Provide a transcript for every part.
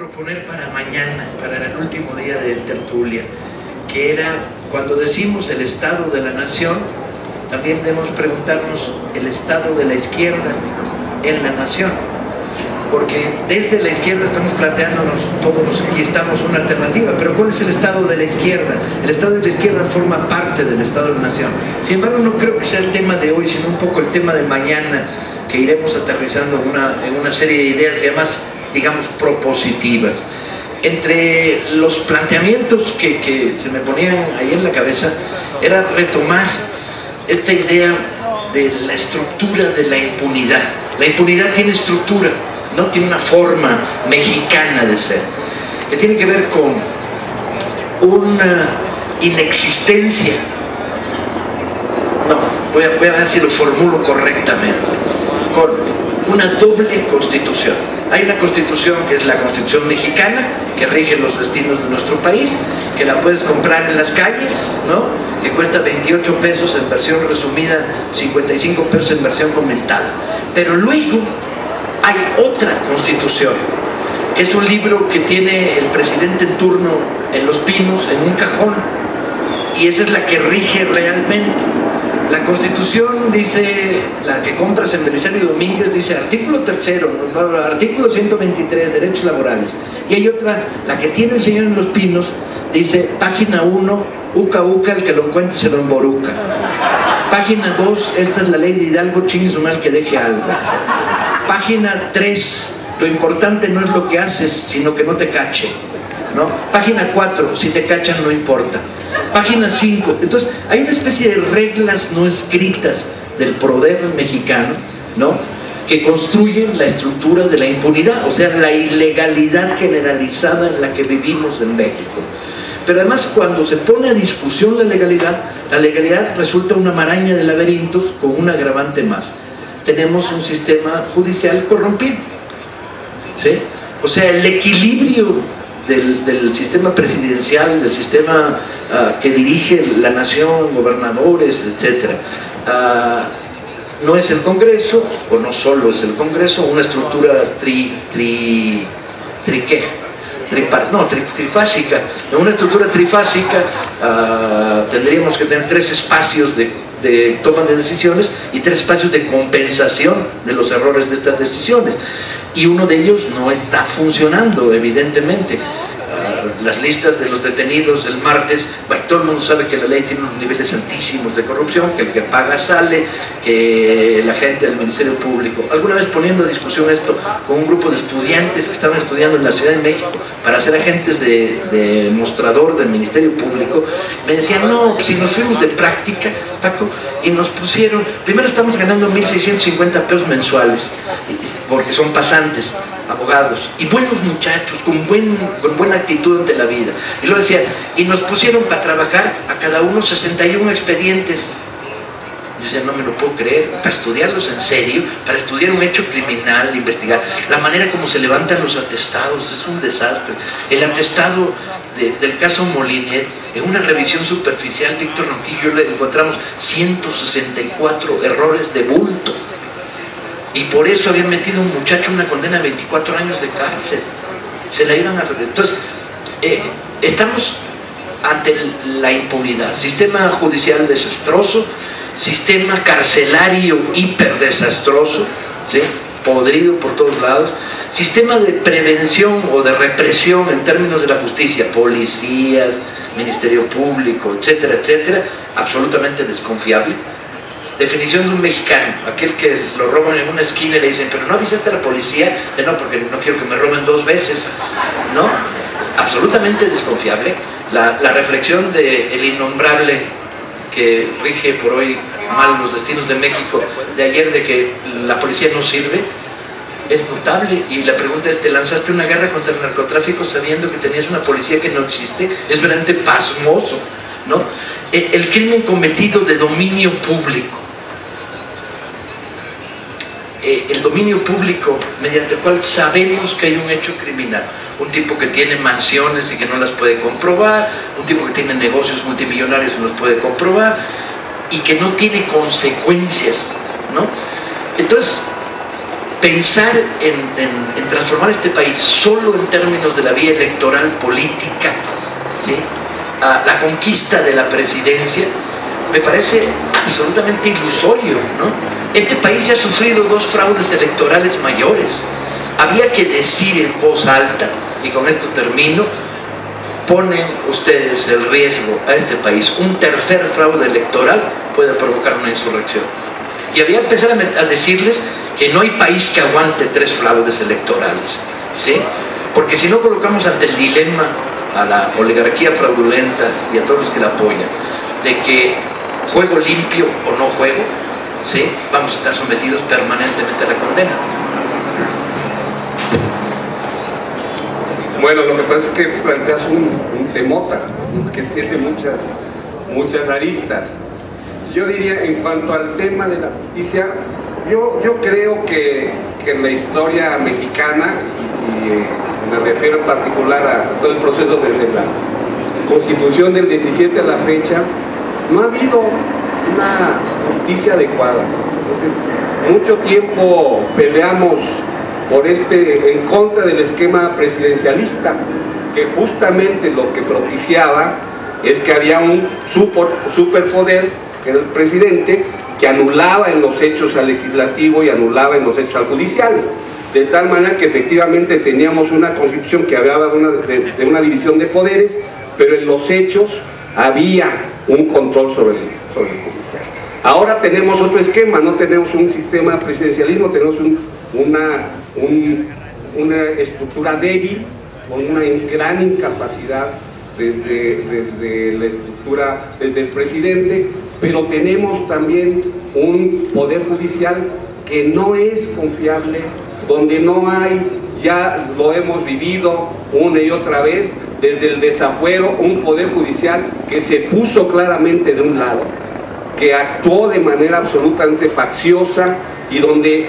proponer para mañana, para el último día de tertulia, que era, cuando decimos el estado de la nación, también debemos preguntarnos el estado de la izquierda en la nación, porque desde la izquierda estamos planteándonos todos los que aquí estamos una alternativa, pero ¿cuál es el estado de la izquierda? El estado de la izquierda forma parte del estado de la nación. Sin embargo, no creo que sea el tema de hoy, sino un poco el tema de mañana, que iremos aterrizando en una serie de ideas ya más, digamos, propositivas. Entre los planteamientos que se me ponían ahí en la cabeza era retomar esta idea de la estructura de la impunidad. La impunidad tiene estructura, no tiene una forma mexicana de ser, que tiene que ver con una inexistencia. No, voy a ver si lo formulo correctamente. Con una doble constitución. Hay una constitución que es la Constitución mexicana, que rige los destinos de nuestro país, que la puedes comprar en las calles, ¿no? Que cuesta 28 pesos en versión resumida, 55 pesos en versión comentada. Pero luego hay otra constitución, que es un libro que tiene el presidente en turno en Los Pinos, en un cajón, y esa es la que rige realmente. La Constitución dice, la que compras en Belisario Domínguez, dice artículo 3º, artículo 123, derechos laborales. Y hay otra, la que tiene el señor en Los Pinos, dice página 1, uca uca, el que lo encuentre se lo emboruca. Página 2, esta es la ley de Hidalgo, chingue su mal que deje algo. Página 3, lo importante no es lo que haces, sino que no te cache, ¿no? Página 4, si te cachan no importa. Página 5, entonces hay una especie de reglas no escritas del poder mexicano, ¿no?, que construyen la estructura de la impunidad, o sea, la ilegalidad generalizada en la que vivimos en México. Pero además, cuando se pone a discusión la legalidad resulta una maraña de laberintos con un agravante más. Tenemos un sistema judicial corrompido, ¿sí? O sea, el equilibrio del sistema presidencial, del sistema que dirige la nación, gobernadores, etc. No es el Congreso, o no solo es el Congreso, una estructura trifásica. En una estructura trifásica tendríamos que tener 3 espacios de toma de decisiones y 3 espacios de compensación de los errores de estas decisiones, y uno de ellos no está funcionando, evidentemente. Las listas de los detenidos el martes, bueno, todo el mundo sabe que la ley tiene unos niveles altísimos de corrupción, que el que paga sale, que la gente del Ministerio Público, alguna vez poniendo a discusión esto con un grupo de estudiantes que estaban estudiando en la Ciudad de México para ser agentes de mostrador del Ministerio Público, me decían, no, si nos fuimos de práctica, Paco, y nos pusieron, primero estamos ganando 1,650 pesos mensuales, porque son pasantes, abogados, y buenos muchachos, con buena actitud ante la vida. Y luego decía, y nos pusieron para trabajar a cada uno 61 expedientes. Yo decía, no me lo puedo creer, para estudiarlos en serio, para estudiar un hecho criminal, investigar. La manera como se levantan los atestados es un desastre. El atestado del caso Molinet, en una revisión superficial, Víctor Ronquillo, le encontramos 164 errores de bulto. Y por eso habían metido a un muchacho una condena de 24 años de cárcel. Se la iban a... Entonces, estamos ante la impunidad. Sistema judicial desastroso, sistema carcelario hiper desastroso, ¿sí?, podrido por todos lados, sistema de prevención o de represión en términos de la justicia, policías, Ministerio Público, etcétera, etcétera, absolutamente desconfiable. Definición de un mexicano, aquel que lo roban en una esquina y le dicen, pero no avisaste a la policía, no, porque no quiero que me roben 2 veces, ¿no? Absolutamente desconfiable. La reflexión del innombrable que rige por hoy mal los destinos de México, de ayer, de que la policía no sirve, es notable. Y la pregunta es, ¿te lanzaste una guerra contra el narcotráfico sabiendo que tenías una policía que no existe? Es verdaderamente pasmoso, ¿no? El crimen cometido de dominio público. El dominio público mediante el cual sabemos que hay un hecho criminal, un tipo que tiene mansiones y que no las puede comprobar, un tipo que tiene negocios multimillonarios y no los puede comprobar y que no tiene consecuencias, ¿no? Entonces, pensar en transformar este país solo en términos de la vía electoral política, ¿sí? La conquista de la presidencia, me parece absolutamente ilusorio, ¿no? Este país ya ha sufrido 2 fraudes electorales mayores. Había que decir en voz alta, y con esto termino, ponen ustedes el riesgo a este país. Un tercer fraude electoral puede provocar una insurrección. Y había que empezar a decirles que no hay país que aguante 3 fraudes electorales, ¿sí? Porque si no colocamos ante el dilema a la oligarquía fraudulenta y a todos los que la apoyan, de que juego limpio o no juego, ¿sí?, vamos a estar sometidos permanentemente a la condena. Bueno, lo que pasa es que planteas un temota que tiene muchas aristas. Yo diría, en cuanto al tema de la justicia, yo creo que en la historia mexicana, y me refiero en particular a todo el proceso desde la Constitución del 17 a la fecha, no ha habido una justicia adecuada. Mucho tiempo peleamos en contra del esquema presidencialista, que justamente lo que propiciaba es que había un superpoder, que era el presidente, que anulaba en los hechos al legislativo y anulaba en los hechos al judicial, de tal manera que efectivamente teníamos una constitución que hablaba de una división de poderes, pero en los hechos había un control sobre el judicial. Ahora tenemos otro esquema, no tenemos un sistema de presidencialismo, tenemos una estructura débil, con una gran incapacidad desde la estructura, desde el presidente, pero tenemos también un poder judicial que no es confiable, donde no hay, ya lo hemos vivido una y otra vez, desde el desafuero, un poder judicial que se puso claramente de un lado, que actuó de manera absolutamente facciosa y donde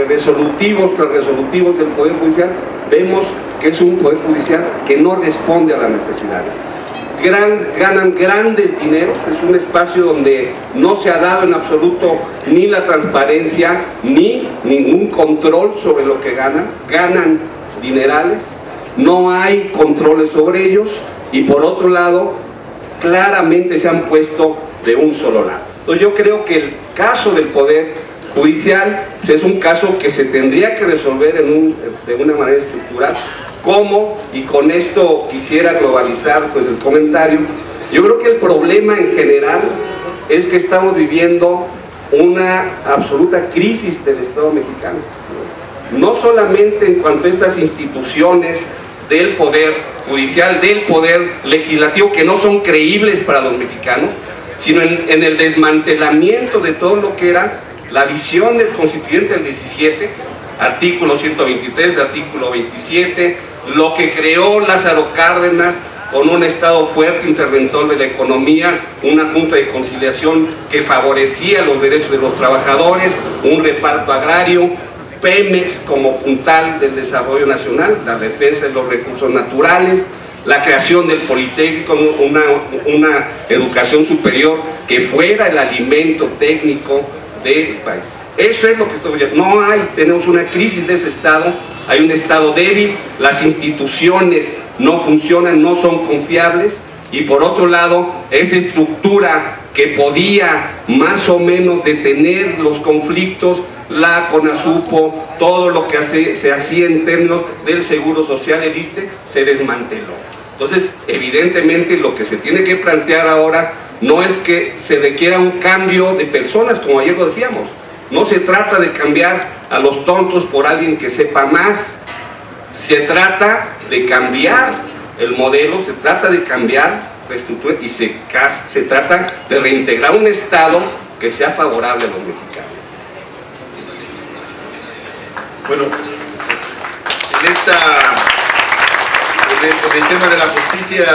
resolutivos tras resolutivos del Poder Judicial, vemos que es un Poder Judicial que no responde a las necesidades. Ganan grandes dineros, es un espacio donde no se ha dado en absoluto ni la transparencia ni ningún control sobre lo que ganan dinerales, no hay controles sobre ellos y por otro lado claramente se han puesto de un solo lado. Entonces yo creo que el caso del Poder Judicial pues es un caso que se tendría que resolver de una manera estructural. ¿Cómo? Y con esto quisiera globalizar pues el comentario. Yo creo que el problema en general es que estamos viviendo una absoluta crisis del Estado mexicano. No solamente en cuanto a estas instituciones del Poder Judicial, del Poder Legislativo, que no son creíbles para los mexicanos, sino en el desmantelamiento de todo lo que era la visión del Constituyente del 17, artículo 123, artículo 27, lo que creó Lázaro Cárdenas con un Estado fuerte, interventor de la economía, una junta de conciliación que favorecía los derechos de los trabajadores, un reparto agrario, Pemex como puntal del desarrollo nacional, la defensa de los recursos naturales, la creación del Politécnico, una educación superior que fuera el alimento técnico del país. Eso es lo que estamos viendo. Tenemos una crisis de ese Estado, hay un Estado débil, las instituciones no funcionan, no son confiables, y por otro lado, esa estructura que podía más o menos detener los conflictos, la CONASUPO, todo lo que se hacía en términos del Seguro Social, el ISSSTE, se desmanteló. Entonces, evidentemente, lo que se tiene que plantear ahora no es que se requiera un cambio de personas, como ayer lo decíamos. No se trata de cambiar a los tontos por alguien que sepa más. Se trata de cambiar el modelo, se trata de cambiar la estructura y se trata de reintegrar un Estado que sea favorable a los mexicanos. Bueno, en el tema de la justicia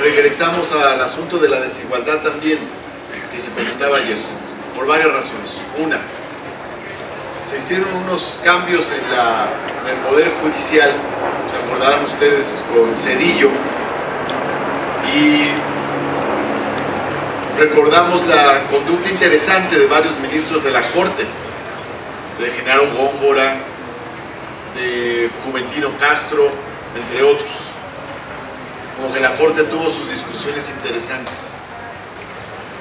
regresamos al asunto de la desigualdad también, que se comentaba ayer, por varias razones. Una, se hicieron unos cambios en el Poder Judicial, se acordarán ustedes con Zedillo, y recordamos la conducta interesante de varios ministros de la Corte, de Genaro Góngora, de Juventino Castro, entre otros. Como que la Corte tuvo sus discusiones interesantes.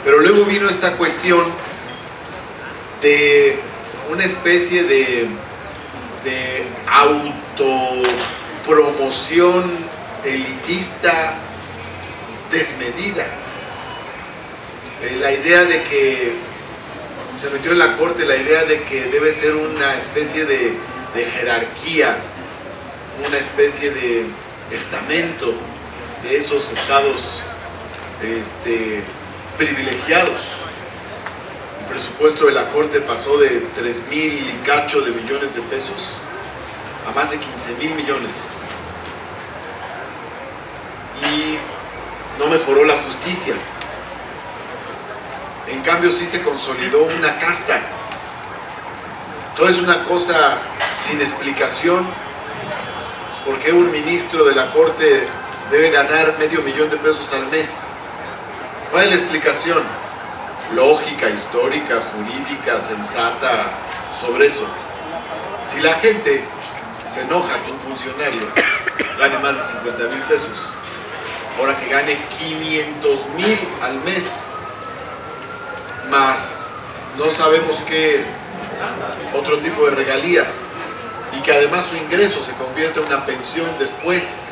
Pero luego vino esta cuestión de una especie de autopromoción elitista desmedida. La idea de que se metió en la Corte la idea de que debe ser una especie de jerarquía, una especie de estamento de esos estados privilegiados. El presupuesto de la Corte pasó de 3,000 y cacho de millones de pesos a más de 15,000 millones. Y no mejoró la justicia. En cambio sí se consolidó una casta. Todo es una cosa sin explicación. ¿Por qué un ministro de la Corte debe ganar $500,000 de pesos al mes? ¿Cuál es la explicación? Lógica, histórica, jurídica, sensata sobre eso. Si la gente se enoja que un funcionario gane más de 50,000 pesos, ahora que gane 500,000 al mes, más no sabemos qué otro tipo de regalías, y que además su ingreso se convierte en una pensión después.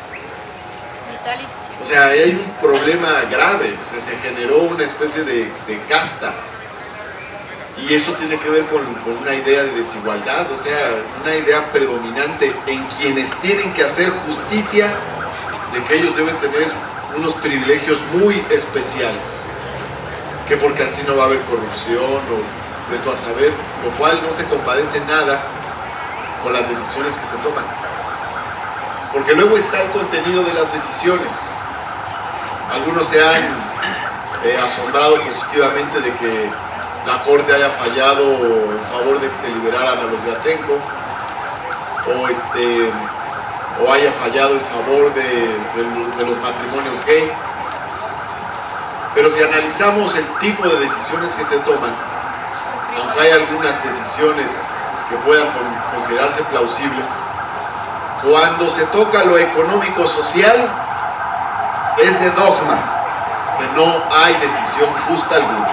O sea, hay un problema grave. O sea, se generó una especie de casta, y eso tiene que ver con una idea de desigualdad, o sea, una idea predominante en quienes tienen que hacer justicia, de que ellos deben tener unos privilegios muy especiales, que porque así no va a haber corrupción o de todo a saber, lo cual no se compadece nada con las decisiones que se toman, porque luego está el contenido de las decisiones. Algunos se han asombrado positivamente de que la Corte haya fallado en favor de que se liberaran a los de Atenco, o haya fallado en favor de los matrimonios gay. Pero si analizamos el tipo de decisiones que se toman, aunque hay algunas decisiones que puedan considerarse plausibles, cuando se toca lo económico-social, es de dogma que no hay decisión justa alguna.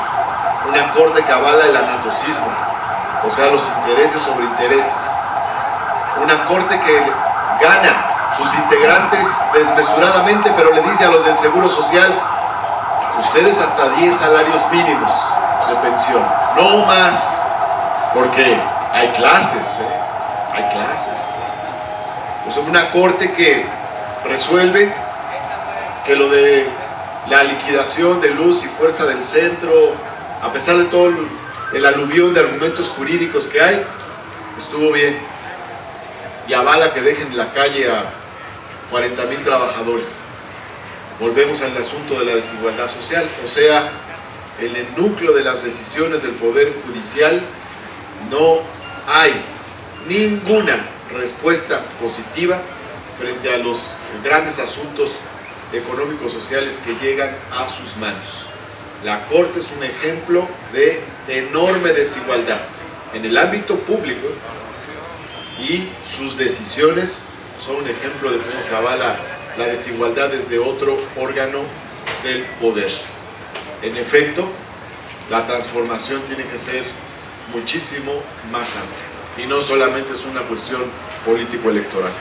Una Corte que avala el anatocismo, o sea, los intereses sobre intereses. Una Corte que gana sus integrantes desmesuradamente, pero le dice a los del Seguro Social: ustedes hasta 10 salarios mínimos de pensión, no más, porque hay clases, hay clases. Pues una Corte que resuelve que lo de la liquidación de Luz y Fuerza del Centro, a pesar de todo el aluvión de argumentos jurídicos que hay, estuvo bien, y avala que dejen en la calle a 40,000 trabajadores. Volvemos al asunto de la desigualdad social, o sea, en el núcleo de las decisiones del Poder Judicial no hay ninguna respuesta positiva frente a los grandes asuntos económicos sociales que llegan a sus manos. La Corte es un ejemplo de enorme desigualdad en el ámbito público, y sus decisiones son un ejemplo de cómo se avala la desigualdad desde otro órgano del poder. En efecto, la transformación tiene que ser muchísimo más amplia, y no solamente es una cuestión político-electoral.